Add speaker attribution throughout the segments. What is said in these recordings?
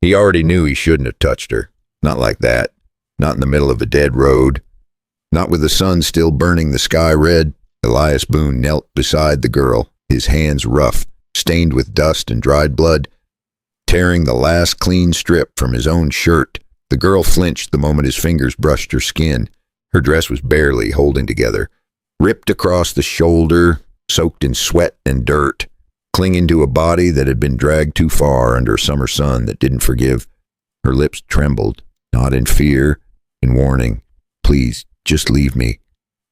Speaker 1: He already knew he shouldn't have touched her. Not like that. Not in the middle of a dead road. Not with the sun still burning the sky red. Elias Boone knelt beside the girl, his hands rough, stained with dust and dried blood, tearing the last clean strip from his own shirt. The girl flinched the moment his fingers brushed her skin. Her dress was barely holding together, ripped across the shoulder, soaked in sweat and dirt, clinging to a body that had been dragged too far under a summer sun that didn't forgive. Her lips trembled, not in fear, in warning. "Please, just leave me."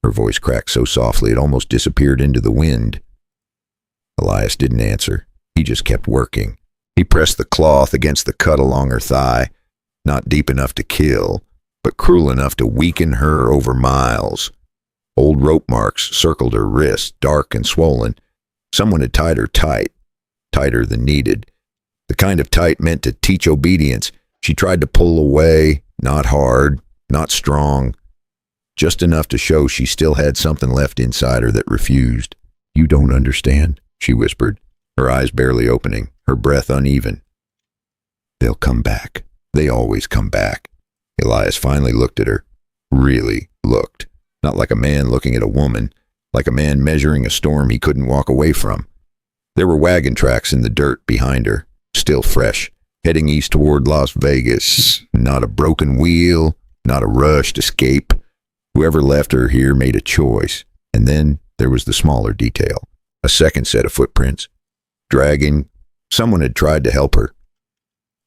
Speaker 1: Her voice cracked so softly it almost disappeared into the wind. Elias didn't answer. He just kept working. He pressed the cloth against the cut along her thigh, not deep enough to kill, but cruel enough to weaken her over miles. Old rope marks circled her wrist, dark and swollen. Someone had tied her tight, tighter than needed. The kind of tight meant to teach obedience. She tried to pull away, not hard, not strong, just enough to show she still had something left inside her that refused. "You don't understand," she whispered, her eyes barely opening, her breath uneven. "They'll come back. They always come back." Elias finally looked at her. Really looked. Not like a man looking at a woman, like a man measuring a storm he couldn't walk away from. There were wagon tracks in the dirt behind her, still fresh, heading east toward Las Vegas. Not a broken wheel, not a rushed escape. Whoever left her here made a choice. And then there was the smaller detail. A second set of footprints. Dragging. Someone had tried to help her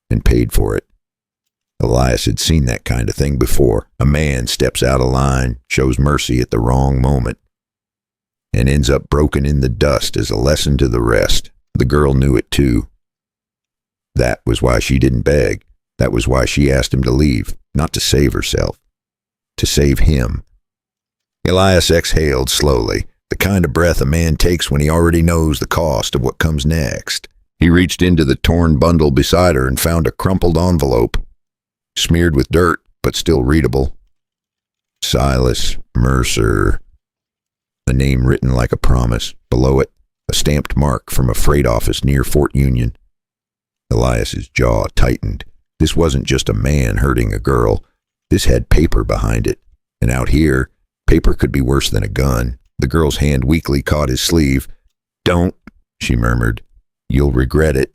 Speaker 1: and paid for it. Elias had seen that kind of thing before. A man steps out of line, shows mercy at the wrong moment, and ends up broken in the dust as a lesson to the rest. The girl knew it too. That was why she didn't beg. That was why she asked him to leave, not to save herself, to save him. Elias exhaled slowly, the kind of breath a man takes when he already knows the cost of what comes next. He reached into the torn bundle beside her and found a crumpled envelope, smeared with dirt, but still readable. Silas Mercer. The name written like a promise. Below it, a stamped mark from a freight office near Fort Union. Elias's jaw tightened. This wasn't just a man hurting a girl. This had paper behind it. And out here, paper could be worse than a gun. The girl's hand weakly caught his sleeve. "Don't," she murmured. "You'll regret it."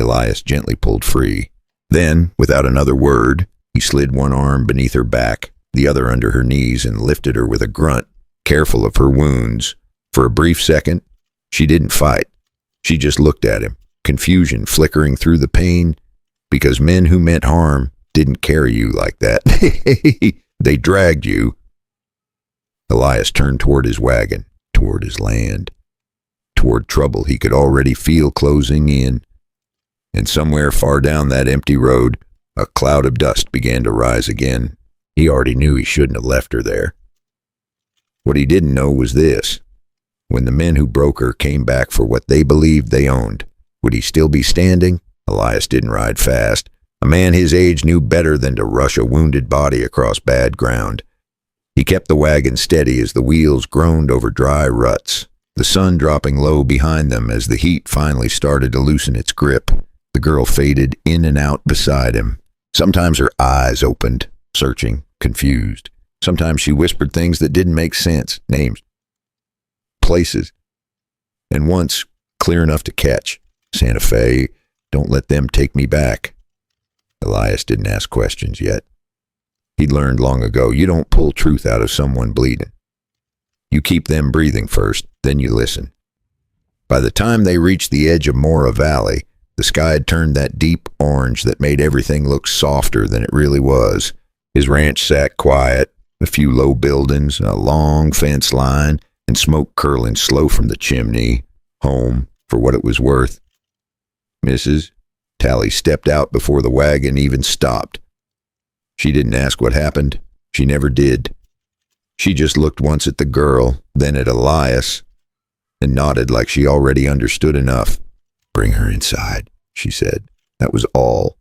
Speaker 1: Elias gently pulled free. Then, without another word, he slid one arm beneath her back, the other under her knees, and lifted her with a grunt, careful of her wounds. For a brief second, she didn't fight. She just looked at him, confusion flickering through the pain, because men who meant harm didn't carry you like that. They dragged you. Elias turned toward his wagon, toward his land, toward trouble he could already feel closing in. And somewhere far down that empty road, a cloud of dust began to rise again. He already knew he shouldn't have left her there. What he didn't know was this. When the men who broke her came back for what they believed they owned, would he still be standing? Elias didn't ride fast. A man his age knew better than to rush a wounded body across bad ground. He kept the wagon steady as the wheels groaned over dry ruts, the sun dropping low behind them as the heat finally started to loosen its grip. The girl faded in and out beside him. Sometimes her eyes opened, searching, confused. Sometimes she whispered things that didn't make sense, names, places. And once, clear enough to catch, "Santa Fe, don't let them take me back." Elias didn't ask questions yet. He'd learned long ago, you don't pull truth out of someone bleeding. You keep them breathing first, then you listen. By the time they reached the edge of Mora Valley, the sky had turned that deep orange that made everything look softer than it really was. His ranch sat quiet, a few low buildings, a long fence line, and smoke curling slow from the chimney. Home, for what it was worth. "Mrs." Tally stepped out before the wagon even stopped. She didn't ask what happened. She never did. She just looked once at the girl, then at Elias, and nodded like she already understood enough. "Bring her inside," she said. That was all.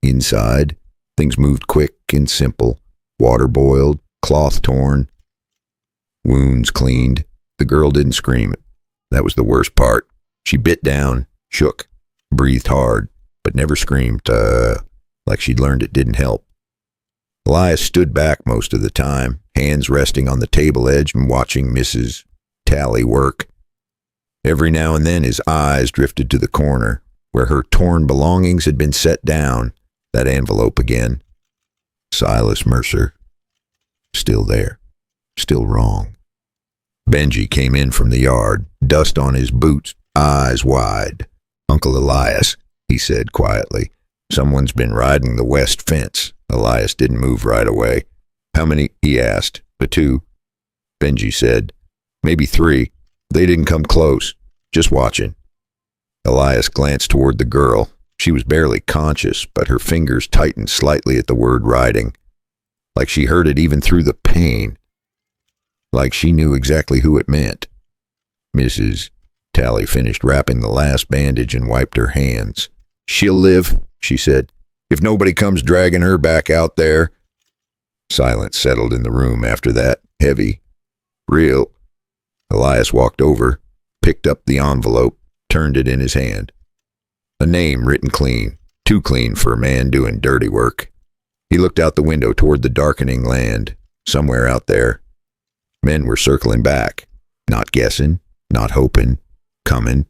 Speaker 1: Inside, things moved quick and simple. Water boiled, cloth torn, wounds cleaned. The girl didn't scream. That was the worst part. She bit down, shook, breathed hard, but never screamed, like she'd learned it didn't help. Elias stood back most of the time, hands resting on the table edge and watching Mrs. Tally work. Every now and then his eyes drifted to the corner, where her torn belongings had been set down, that envelope again. Silas Mercer. Still there. Still wrong. Benji came in from the yard, dust on his boots, eyes wide. "Uncle Elias," he said quietly. "Someone's been riding the west fence." Elias didn't move right away. "How many?" he asked. "2. Benji said. "Maybe 3. They didn't come close. Just watching." Elias glanced toward the girl. She was barely conscious, but her fingers tightened slightly at the word riding, like she heard it even through the pain, like she knew exactly who it meant. Mrs. Tally finished wrapping the last bandage and wiped her hands. "She'll live," she said, "if nobody comes dragging her back out there." Silence settled in the room after that, heavy, real. Elias walked over, picked up the envelope, turned it in his hand. A name written clean, too clean for a man doing dirty work. He looked out the window toward the darkening land. Somewhere out there, men were circling back, not guessing, not hoping, coming,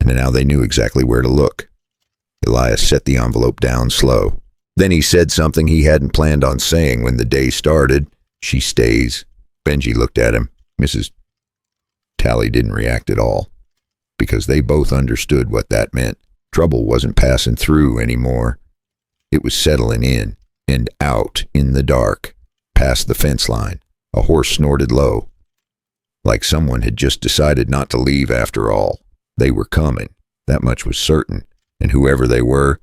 Speaker 1: and now they knew exactly where to look. Elias set the envelope down slow. Then he said something he hadn't planned on saying when the day started. "She stays." Benji looked at him. Mrs. Tally didn't react at all, because they both understood what that meant. Trouble wasn't passing through anymore. It was settling in and out in the dark, past the fence line. A horse snorted low, like someone had just decided not to leave after all. They were coming, that much was certain, and whoever they weren't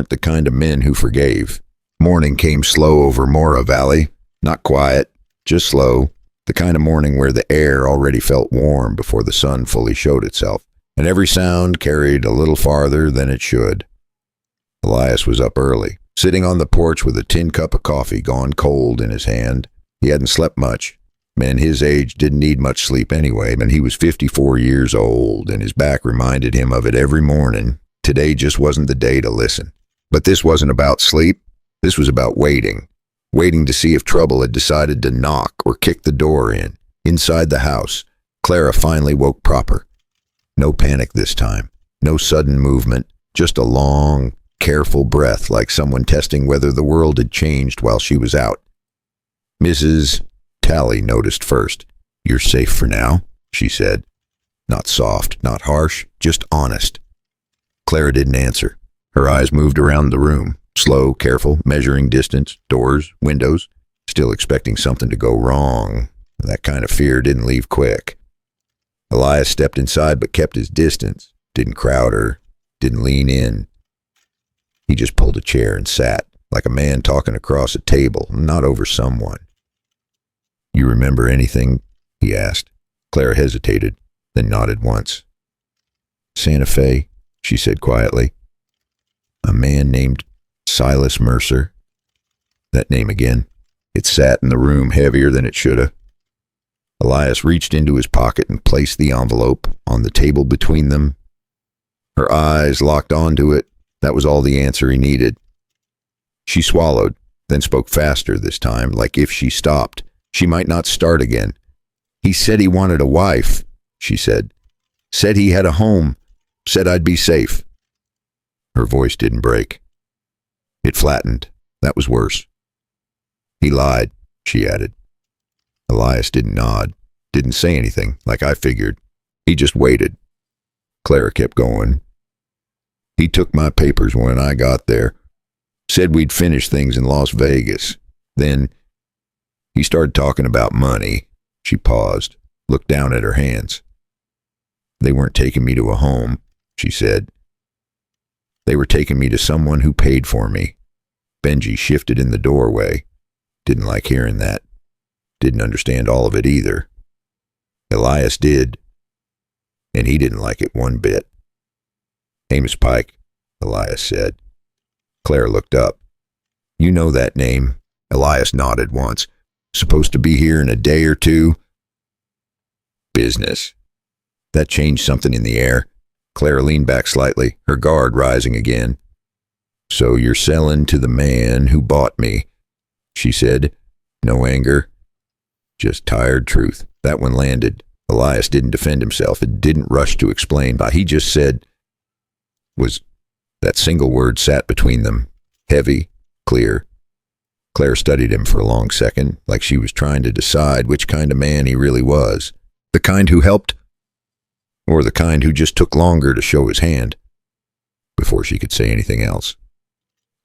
Speaker 1: the kind of men who forgave. Morning came slow over Mora Valley, not quiet, just slow, the kind of morning where the air already felt warm before the sun fully showed itself, and every sound carried a little farther than it should. Elias was up early, sitting on the porch with a tin cup of coffee gone cold in his hand. He hadn't slept much. Men his age didn't need much sleep anyway, and he was 54 years old, and his back reminded him of it every morning. Today just wasn't the day to listen. But this wasn't about sleep. This was about waiting. Waiting to see if trouble had decided to knock or kick the door in. Inside the house, Clara finally woke proper. No panic this time. No sudden movement. Just a long, careful breath, like someone testing whether the world had changed while she was out. Mrs. Tally noticed first. "You're safe for now," she said. Not soft, not harsh, just honest. Clara didn't answer. Her eyes moved around the room, slow, careful, measuring distance, doors, windows, still expecting something to go wrong. That kind of fear didn't leave quick. Elias stepped inside but kept his distance, didn't crowd her, didn't lean in. He just pulled a chair and sat, like a man talking across a table, not over someone. "You remember anything?" he asked. Clara hesitated, then nodded once. "Santa Fe," she said quietly. "A man named Silas Mercer." That name again. It sat in the room heavier than it should have. Elias reached into his pocket and placed the envelope on the table between them. Her eyes locked onto it. That was all the answer he needed. She swallowed, then spoke faster this time, like if she stopped, she might not start again. "He said he wanted a wife," she said. "Said he had a home. Said I'd be safe." Her voice didn't break. It flattened. That was worse. "He lied," she added. Elias didn't nod, didn't say anything, like I figured. He just waited. Clara kept going. "He took my papers when I got there. Said we'd finish things in Las Vegas. Then he started talking about money." She paused, looked down at her hands. "They weren't taking me to a home," she said. "They were taking me to someone who paid for me." Benji shifted in the doorway. Didn't like hearing that. Didn't understand all of it either. Elias did. And he didn't like it one bit. "Amos Pike," Elias said. Claire looked up. "You know that name?" Elias nodded once. "Supposed to be here in a day or two?" Business. That changed something in the air. Clara leaned back slightly, her guard rising again. "So you're selling to the man who bought me," she said. No anger, just tired truth. That one landed. Elias didn't defend himself. It didn't rush to explain. But he just said, was that single word sat between them. Heavy, clear. Claire studied him for a long second, like she was trying to decide which kind of man he really was. The kind who helped, or the kind who just took longer to show his hand. Before she could say anything else,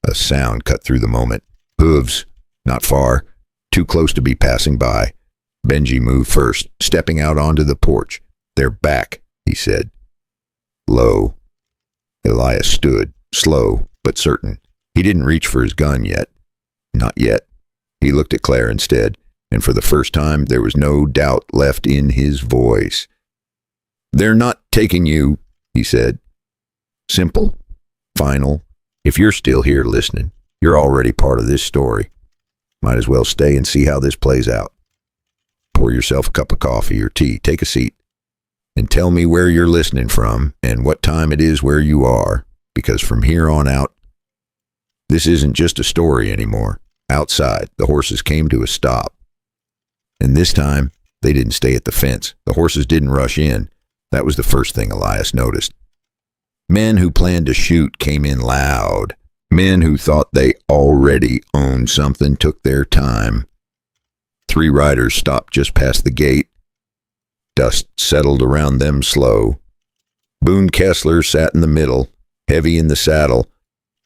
Speaker 1: a sound cut through the moment. Hooves, not far, too close to be passing by. Benji moved first, stepping out onto the porch. "They're back," he said. Low. Elias stood, slow but certain. He didn't reach for his gun yet. Not yet. He looked at Claire instead, and for the first time there was no doubt left in his voice. "They're not taking you," he said. Simple. Final. If you're still here listening, you're already part of this story. Might as well stay and see how this plays out. Pour yourself a cup of coffee or tea, take a seat, and tell me where you're listening from and what time it is where you are, because from here on out, this isn't just a story anymore. Outside, the horses came to a stop. And this time, they didn't stay at the fence. The horses didn't rush in. That was the first thing Elias noticed. Men who planned to shoot came in loud. Men who thought they already owned something took their time. 3 riders stopped just past the gate. Dust settled around them slow. Boone Kessler sat in the middle, heavy in the saddle,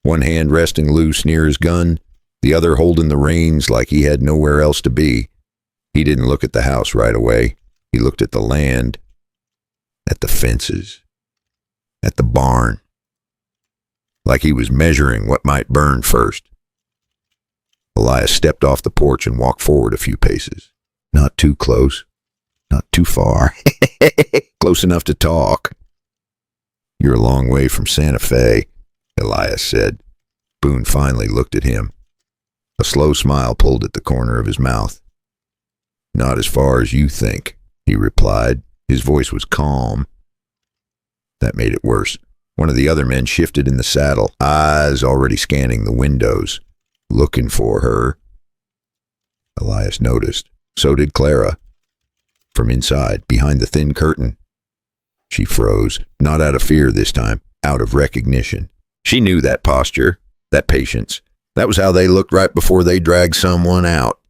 Speaker 1: one hand resting loose near his gun, the other holding the reins like he had nowhere else to be. He didn't look at the house right away. He looked at the land, at the fences, at the barn, like he was measuring what might burn first. Elias stepped off the porch and walked forward a few paces. Not too close, not too far. Close enough to talk. "You're a long way from Santa Fe," Elias said. Boone finally looked at him. A slow smile pulled at the corner of his mouth. "Not as far as you think," he replied. His voice was calm. That made it worse. One of the other men shifted in the saddle, eyes already scanning the windows. "Looking for her," Elias noticed. So did Clara. From inside, behind the thin curtain. She froze, not out of fear this time, out of recognition. She knew that posture, that patience. That was how they looked right before they dragged someone out.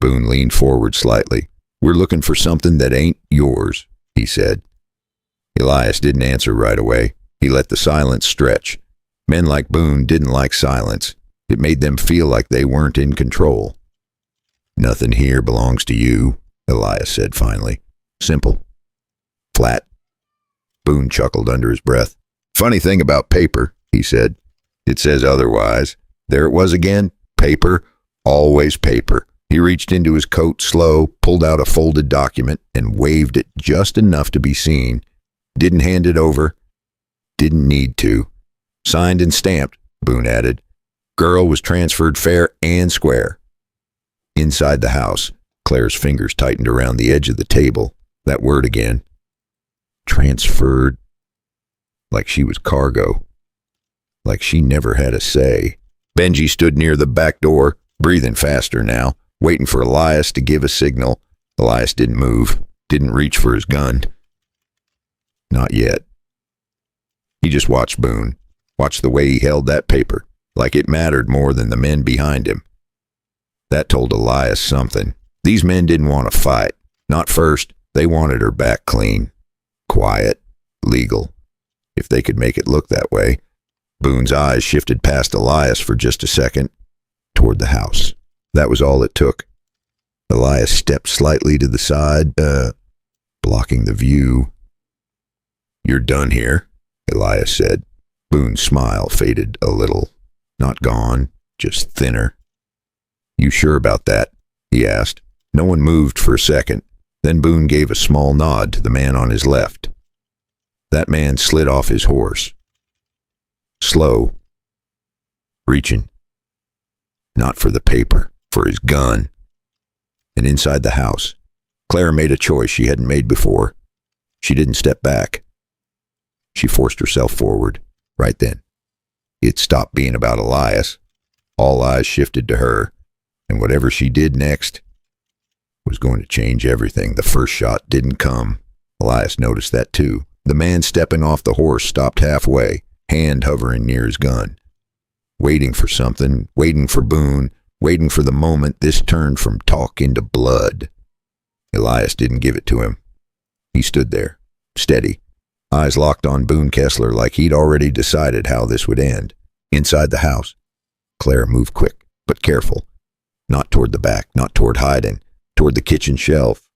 Speaker 1: Boone leaned forward slightly. "We're looking for something that ain't yours," he said. Elias didn't answer right away. He let the silence stretch. Men like Boone didn't like silence. It made them feel like they weren't in control. "Nothing here belongs to you," Elias said finally. Simple. Flat. Boone chuckled under his breath. "Funny thing about paper," he said. "It says otherwise." There it was again. Paper. Always paper. He reached into his coat slow, pulled out a folded document, and waved it just enough to be seen. Didn't hand it over. Didn't need to. "Signed and stamped," Boone added. "Girl was transferred fair and square." Inside the house, Claire's fingers tightened around the edge of the table. That word again. Transferred. Like she was cargo. Like she never had a say. Benji stood near the back door, breathing faster now, waiting for Elias to give a signal. Elias didn't move, didn't reach for his gun. Not yet. He just watched Boone, watched the way he held that paper, like it mattered more than the men behind him. That told Elias something. These men didn't want to fight. Not first. They wanted her back clean. Quiet. Legal. If they could make it look that way. Boone's eyes shifted past Elias for just a second, toward the house. That was all it took. Elias stepped slightly to the side, blocking the view. "You're done here," Elias said. Boone's smile faded a little. Not gone, just thinner. "You sure about that?" he asked. No one moved for a second. Then Boone gave a small nod to the man on his left. That man slid off his horse. Slow. Reaching. Not for the paper, for his gun. And inside the house, Clara made a choice she hadn't made before. She didn't step back. She forced herself forward. Right then, it stopped being about Elias. All eyes shifted to her, and whatever she did next was going to change everything. The first shot didn't come. Elias noticed that too. The man stepping off the horse stopped halfway, hand hovering near his gun. Waiting for something, waiting for Boone, waiting for the moment this turned from talk into blood. Elias didn't give it to him. He stood there, steady, eyes locked on Boone Kessler like he'd already decided how this would end. Inside the house, Claire moved quick, but careful. Not toward the back, not toward hiding, toward the kitchen shelf.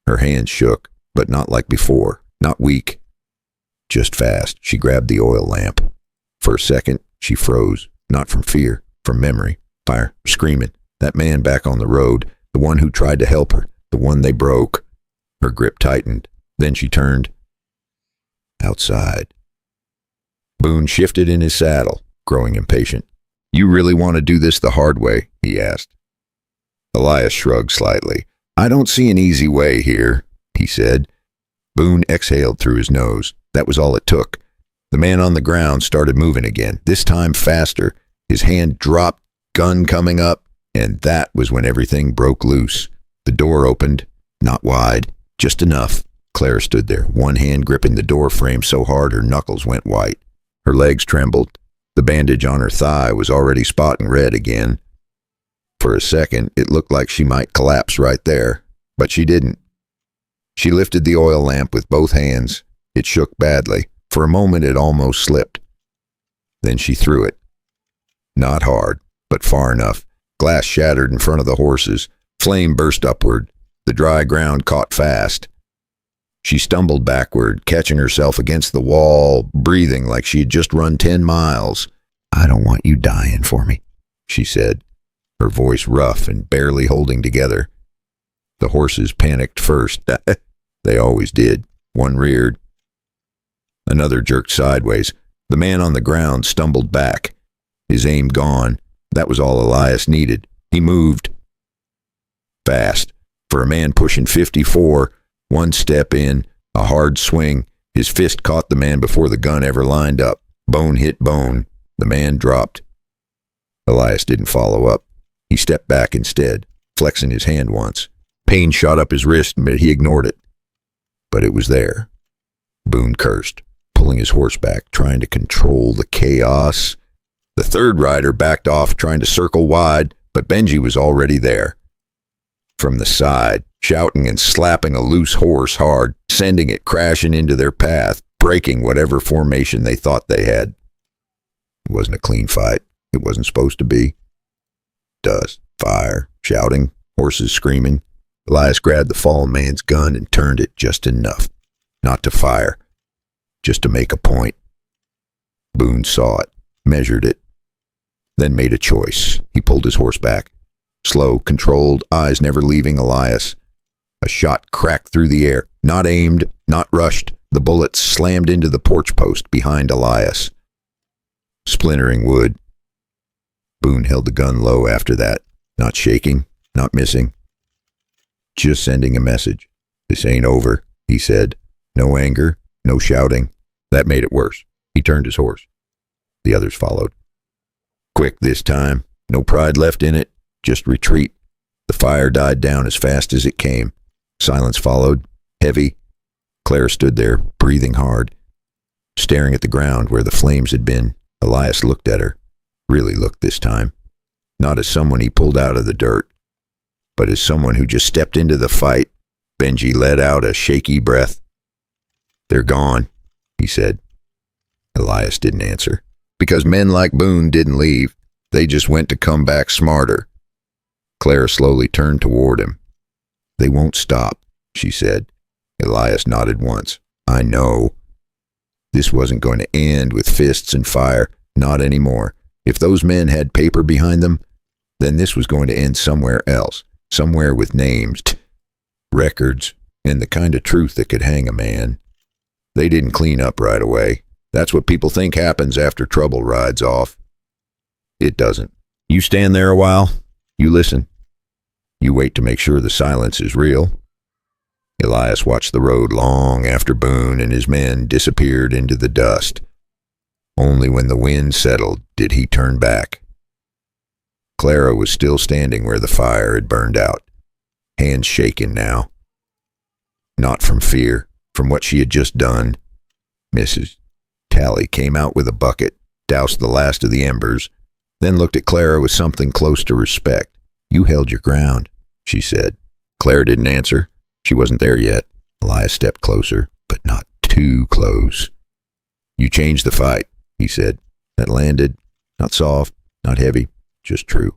Speaker 1: Her hands shook, but not like before, not weak. Just fast, she grabbed the oil lamp. For a second, she froze, not from fear, from memory. Fire, screaming. That man back on the road, the one who tried to help her, the one they broke. Her grip tightened. Then she turned. Outside. Boone shifted in his saddle, growing impatient. You really want to do this the hard way? He asked. Elias shrugged slightly. I don't see an easy way here, he said. Boone exhaled through his nose. That was all it took. The man on the ground started moving again, this time faster. His hand dropped, gun coming up, and that was when everything broke loose. The door opened, not wide, just enough. Claire stood there, one hand gripping the door frame so hard her knuckles went white. Her legs trembled. The bandage on her thigh was already spotting red again. For a second, it looked like she might collapse right there, but she didn't. She lifted the oil lamp with both hands. It shook badly. For a moment, it almost slipped. Then she threw it. Not hard, but far enough. Glass shattered in front of the horses. Flame burst upward. The dry ground caught fast. She stumbled backward, catching herself against the wall, breathing like she had just run 10 miles. I don't want you dying for me, she said, her voice rough and barely holding together. The horses panicked first. They always did. One reared. Another jerked sideways. The man on the ground stumbled back. His aim gone. That was all Elias needed. He moved. Fast. For a man pushing 54, one step in, a hard swing. His fist caught the man before the gun ever lined up. Bone hit bone. The man dropped. Elias didn't follow up. He stepped back instead, flexing his hand once. Pain shot up his wrist, but he ignored it. But it was there. Boone cursed, pulling his horse back, trying to control the chaos. The third rider backed off, trying to circle wide, but Benji was already there. From the side, shouting and slapping a loose horse hard, sending it crashing into their path, breaking whatever formation they thought they had. It wasn't a clean fight. It wasn't supposed to be. Dust, fire, shouting, horses screaming. Elias grabbed the fallen man's gun and turned it just enough. Not to fire, just to make a point. Boone saw it, measured it, then made a choice. He pulled his horse back. Slow, controlled, eyes never leaving Elias. A shot cracked through the air, not aimed, not rushed. The bullet slammed into the porch post behind Elias. Splintering wood. Boone held the gun low after that, not shaking, not missing. Just sending a message. This ain't over, he said. No anger, no shouting. That made it worse. He turned his horse. The others followed. Quick this time. No pride left in it. Just retreat. The fire died down as fast as it came. Silence followed, heavy. Claire stood there, breathing hard, staring at the ground where the flames had been. Elias looked at her. Really looked this time. Not as someone he pulled out of the dirt, but as someone who just stepped into the fight. Benji let out a shaky breath. They're gone, he said. Elias didn't answer. Because men like Boone didn't leave. They just went to come back smarter. Claire slowly turned toward him. They won't stop, she said. Elias nodded once. I know. This wasn't going to end with fists and fire. Not anymore. If those men had paper behind them, then this was going to end somewhere else. Somewhere with names, records, and the kind of truth that could hang a man. They didn't clean up right away. That's what people think happens after trouble rides off. It doesn't. You stand there a while. You listen. You wait to make sure the silence is real. Elias watched the road long after Boone and his men disappeared into the dust. Only when the wind settled did he turn back. Clara was still standing where the fire had burned out, hands shaking now. Not from fear, from what she had just done. Mrs. Tally came out with a bucket, doused the last of the embers, then looked at Clara with something close to respect. "You held your ground," she said. Clara didn't answer. She wasn't there yet. Elias stepped closer, but not too close. "You changed the fight," he said. "That landed. Not soft, not heavy, just true."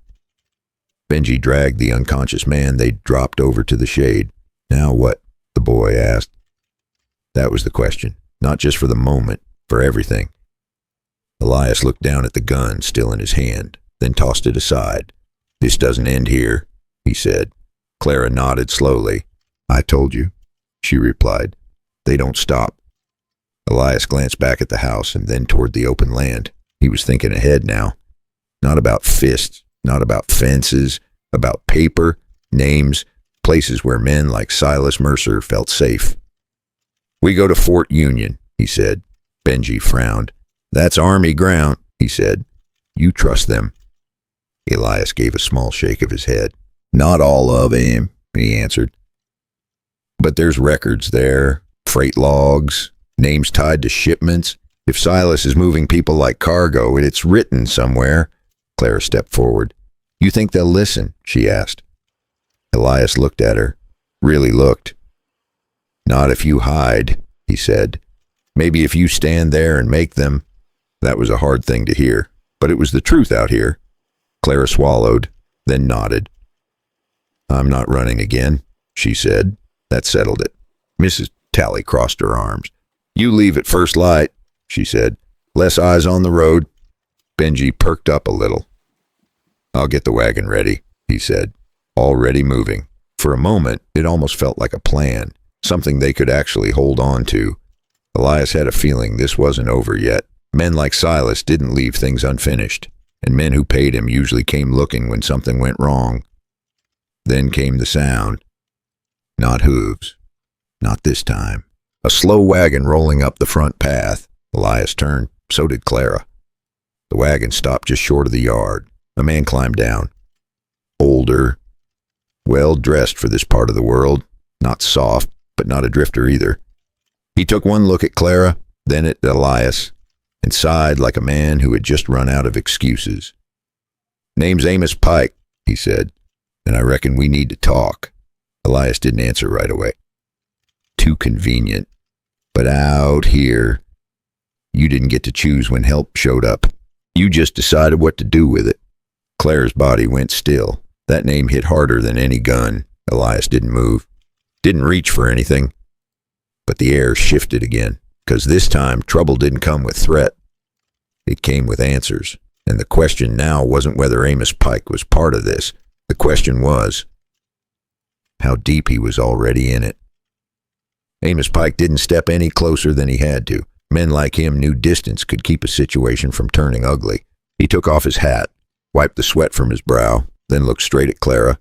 Speaker 1: Benji dragged the unconscious man they'd dropped over to the shade. "Now what?" the boy asked. That was the question, not just for the moment, for everything. Elias looked down at the gun still in his hand, then tossed it aside. "This doesn't end here," he said. Clara nodded slowly. "I told you," she replied. "They don't stop." Elias glanced back at the house and then toward the open land. He was thinking ahead now. Not about fists, not about fences, about paper, names, places where men like Silas Mercer felt safe. "We go to Fort Union," he said. Benji frowned. "That's Army ground," he said. "You trust them." Elias gave a small shake of his head. "Not all of him," he answered. "But there's records there, freight logs, names tied to shipments. If Silas is moving people like cargo, it's written somewhere." Clara stepped forward. "You think they'll listen?" she asked. Elias looked at her, really looked. "Not if you hide," he said. "Maybe if you stand there and make them." That was a hard thing to hear, but it was the truth out here. Clara swallowed, then nodded. "I'm not running again," she said. That settled it. Mrs. Tally crossed her arms. "You leave at first light," she said. "Less eyes on the road." Benji perked up a little. "I'll get the wagon ready," he said. Already moving. For a moment, it almost felt like a plan, something they could actually hold on to. Elias had a feeling this wasn't over yet. Men like Silas didn't leave things unfinished, and men who paid him usually came looking when something went wrong. Then came the sound. Not hooves. Not this time. A slow wagon rolling up the front path. Elias turned. So did Clara. The wagon stopped just short of the yard. A man climbed down. Older. Well dressed for this part of the world. Not soft, but not a drifter either. He took one look at Clara, then at Elias, and sighed like a man who had just run out of excuses. "Name's Amos Pike," he said, "and I reckon we need to talk." Elias didn't answer right away. Too convenient. But out here, you didn't get to choose when help showed up. You just decided what to do with it. Clara's body went still. That name hit harder than any gun. Elias didn't move. Didn't reach for anything. But the air shifted again, because this time trouble didn't come with threat. It came with answers. And the question now wasn't whether Amos Pike was part of this. The question was how deep he was already in it. Amos Pike didn't step any closer than he had to. Men like him knew distance could keep a situation from turning ugly. He took off his hat, wiped the sweat from his brow, then looked straight at Clara.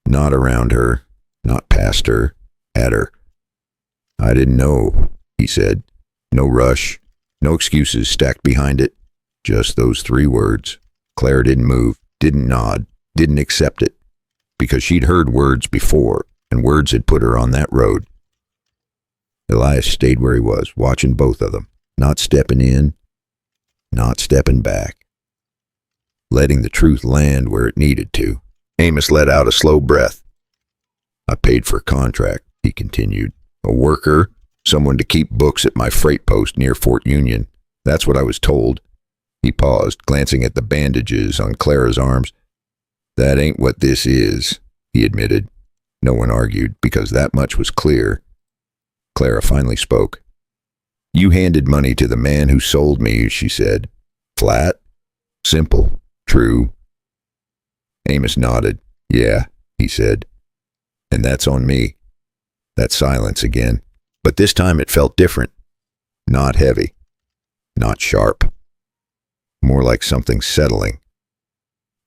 Speaker 1: Not around her, not past her, at her. "I didn't know," he said. No rush, no excuses stacked behind it. Just those 3 words. Clara didn't move, didn't nod, didn't accept it. Because she'd heard words before, and words had put her on that road. Elias stayed where he was, watching both of them, not stepping in, not stepping back. Letting the truth land where it needed to. Amos let out a slow breath. "I paid for a contract," he continued. "A worker, someone to keep books at my freight post near Fort Union. That's what I was told." He paused, glancing at the bandages on Clara's arms. "That ain't what this is," he admitted. No one argued, because that much was clear. Clara finally spoke. "You handed money to the man who sold me," she said. "Flat? Simple? True?" Amos nodded. "Yeah," he said. "And that's on me." That silence again. But this time it felt different. Not heavy. Not sharp. More like something settling.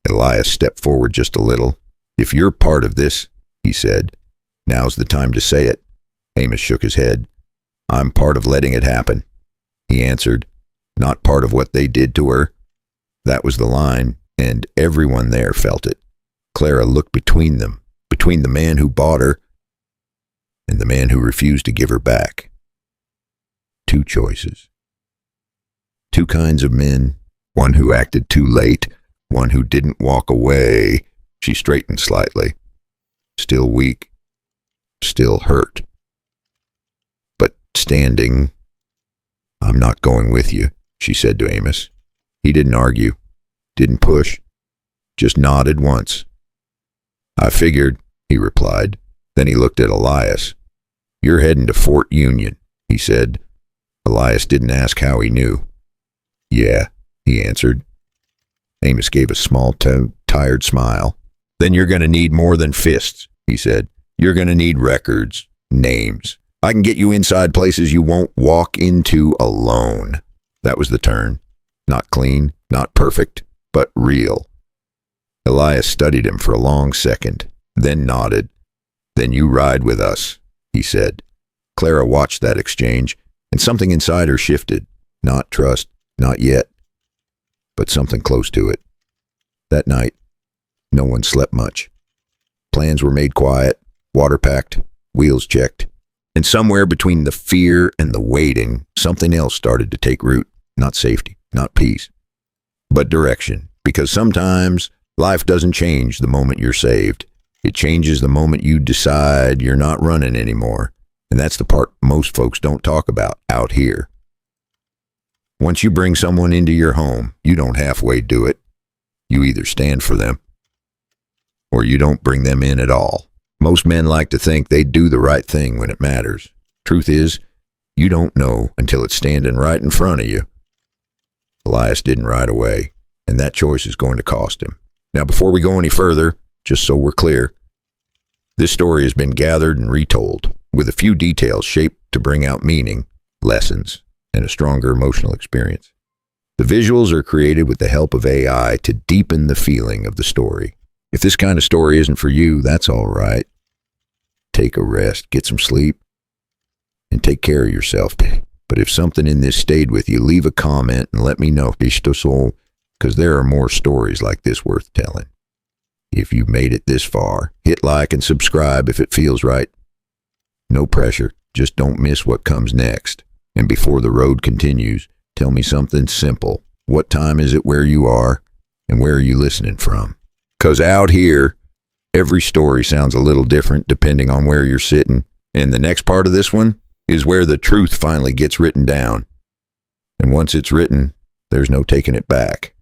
Speaker 1: Elias stepped forward just a little. "If you're part of this," he said, "now's the time to say it. Amos shook his head. I'm part of letting it happen, he answered. Not part of what they did to her. That was the line, and everyone there felt it. Clara looked between them, between the man who bought her and the man who refused to give her back. Two choices. Two kinds of men, one who acted too late, one who didn't walk away. She straightened slightly. Still weak, still hurt. But standing. I'm not going with you, she said to Amos. He didn't argue, didn't push, just nodded once. I figured, he replied. Then he looked at Elias. You're heading to Fort Union, he said. Elias didn't ask how he knew. Yeah, he answered. Amos gave a small, tired smile. Then you're going to need more than fists, he said. You're going to need records, names. I can get you inside places you won't walk into alone. That was the turn. Not clean, not perfect, but real. Elias studied him for a long second, then nodded. Then you ride with us, he said. Clara watched that exchange, and something inside her shifted. Not trust, not yet, but something close to it. That night, no one slept much. Plans were made quiet, water packed, wheels checked, and somewhere between the fear and the waiting, something else started to take root. Not safety, not peace, but direction. Because sometimes life doesn't change the moment you're saved. It changes the moment you decide you're not running anymore. And that's the part most folks don't talk about out here. Once you bring someone into your home, you don't halfway do it. You either stand for them or you don't bring them in at all. Most men like to think they do the right thing when it matters. Truth is, you don't know until it's standing right in front of you. Elias didn't ride away, and that choice is going to cost him. Now, before we go any further, just so we're clear, this story has been gathered and retold, with a few details shaped to bring out meaning, lessons, and a stronger emotional experience. The visuals are created with the help of AI to deepen the feeling of the story. If this kind of story isn't for you, that's all right. Take a rest, get some sleep, and take care of yourself. But if something in this stayed with you, leave a comment and let me know, because there are more stories like this worth telling. If you've made it this far, hit like and subscribe if it feels right. No pressure, just don't miss what comes next. And before the road continues, tell me something simple. What time is it where you are, and where are you listening from? Because out here, every story sounds a little different depending on where you're sitting. And the next part of this one is where the truth finally gets written down. And once it's written, there's no taking it back.